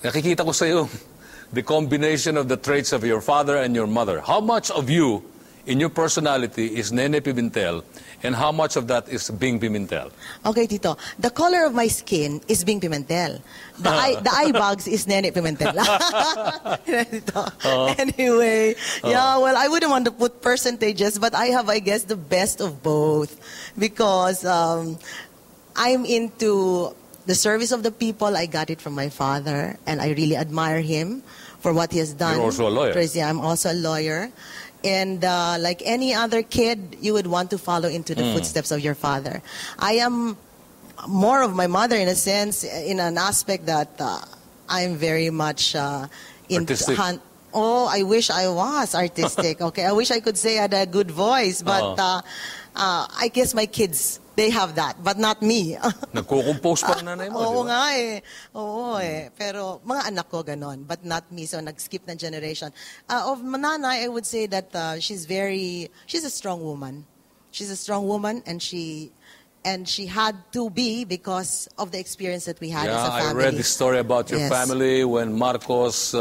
nakikita ko sa iyo the combination of the traits of your father and your mother. How much of you in your personality is Nene Pimentel, and how much of that is Bing Pimentel? Okay, Tito. The color of my skin is Bing Pimentel. The eye bags is Nene Pimentel. Anyway, yeah, well, I wouldn't want to put percentages, but I have, I guess, the best of both. Because I'm into the service of the people. I got it from my father, and I really admire him for what he has done. You're also a lawyer. Yeah, I'm also a lawyer. And like any other kid, you would want to follow into the footsteps of your father. I am more of my mother in a sense, in an aspect that I'm very much artistic. Oh, I wish I was artistic. Okay, I wish I could say I had a good voice, but I guess my kids, they have that, but not me. Nagko-compose pa ang nanay mo, Oo di ba? nga eh. Oo eh. Pero mga anak ko ganon, but not me. So nag-skip ng generation. Of nanay, I would say that she's a strong woman. She's a strong woman, and she had to be because of the experience that we had as a family. I read the story about your family when Marcos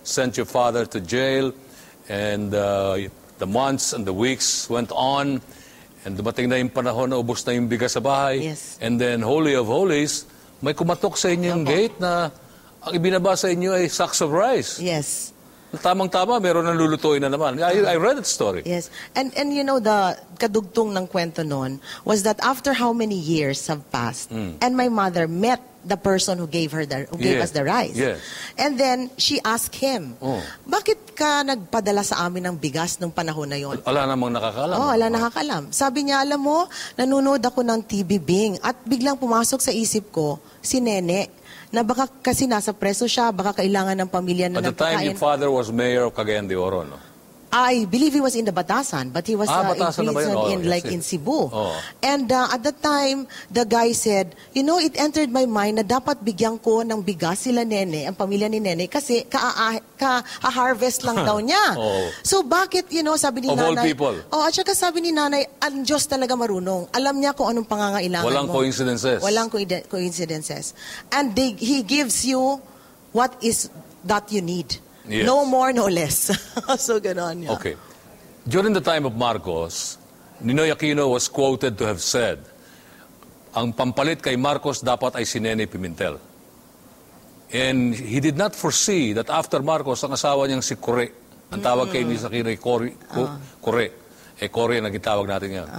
sent your father to jail, and the months and the weeks went on, and dumating na yung panahon na ubos na yung bigas sa bahay. Yes. And then, Holy of Holies, may kumatok sa inyo yung gate na ang ibinaba sa inyo ay sacks of rice. Yes. Tamang-tama, meron nang lulutuin na naman. I read that story. Yes. And you know, the kadugtong ng kwento noon was that after how many years have passed, and my mother met the person who gave us the rice. Yes. And then she asked him, bakit ka nagpadala sa amin ng bigas nung panahon na yon? Wala namang nakakalam. Oh, wala nakakalam. Sabi niya, alam mo, nanonood ako ng TV Bing at biglang pumasok sa isip ko si Nene, na baka kasi nasa preso siya, baka kailangan ng pamilya na nagkakain. At the time, your father was mayor of Cagayan de Oro, no? I believe he was in the Batasan, but he was in prison in Cebu. And at that time, the guy said, you know, it entered my mind na dapat bigyan ko ng bigas sila Nene, ang pamilya ni Nene, kasi ka-harvest lang daw niya. So bakit, you know, sabi ni Nanay... Of all people. At saka sabi ni Nanay, ang Diyos talaga marunong. Alam niya kung anong pangangailangan Walang mo. coincidences. Walang coincidences. And he gives you what is that you need. Yes. No more, no less. So, ganon, yeah. Okay. During the time of Marcos, Ninoy Aquino was quoted to have said, ang pampalit kay Marcos dapat ay si Nene Pimentel. And he did not foresee that after Marcos, ang asawa niyang si Kore, ang tawag kay Ninoy Aquino ay Kore. Kore ang nagitawag natin yan.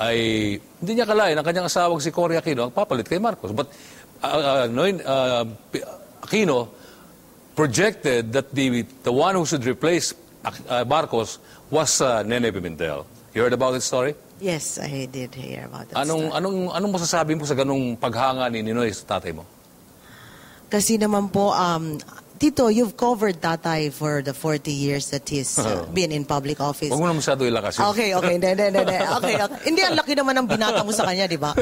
Ay, hindi niya kalain, ang kanyang asawang si Kore Aquino, ang papalit kay Marcos. But Aquino projected that the one who should replace Marcos was Nene Pimentel. You heard about this story? Yes, I did hear about that story. Anong masasabi mo sa ganung paghanga ni Ninoy sa tatay mo? Kasi naman po, Tito, you've covered tatay for the 40 years that he's been in public office. Huwag mo na masyado ilakas. Okay. Okay. Hindi, ang laki naman ng binata mo sa kanya, di ba?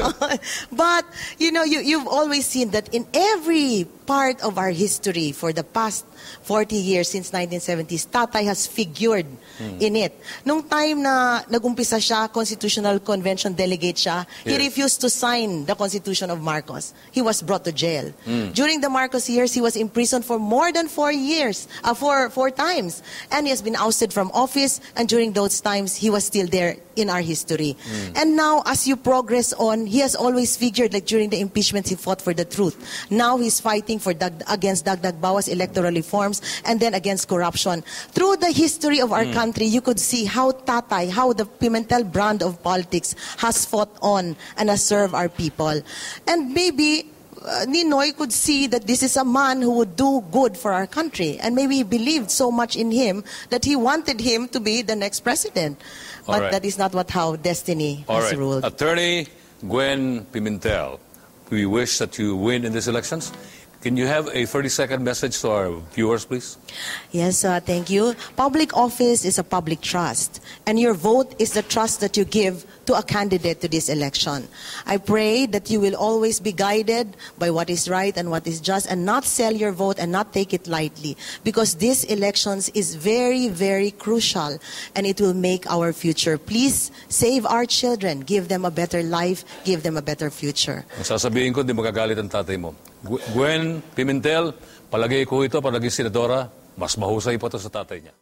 But, you know, you've always seen that in every part of our history for the past 40 years since 1970s, tatay has figured in it. Nung time na nag-umpisa siya, Constitutional Convention delegate siya, he refused to sign the Constitution of Marcos. He was brought to jail. During the Marcos years, he was imprisoned for more than 4 years, four times. And he has been ousted from office, and during those times, he was still there in our history. And now, as you progress on, he has always figured, like during the impeachment, he fought for the truth. Now, he's fighting for against Dagdag Bawas electoral reforms, and then against corruption. Through the history of our country, you could see how tatay, how the Pimentel brand of politics has fought on and has served our people. And maybe Ninoy could see that this is a man who would do good for our country. And maybe he believed so much in him that he wanted him to be the next president. But that is not how destiny has ruled. Attorney Gwen Pimentel, we wish that you win in these elections. Can you have a 30-second message to our viewers, please? Yes, thank you. Public office is a public trust, and your vote is the trust that you give to a candidate to this election. I pray that you will always be guided by what is right and what is just, and not sell your vote and not take it lightly, because this elections is very, very crucial, and it will make our future. Please save our children, give them a better life, give them a better future. Sasabihin ko, di magagalit ang tatay mo. Gwen Pimentel, palagay ko ito, pag naging senadora, mas mahusay pa ito sa tatay niya.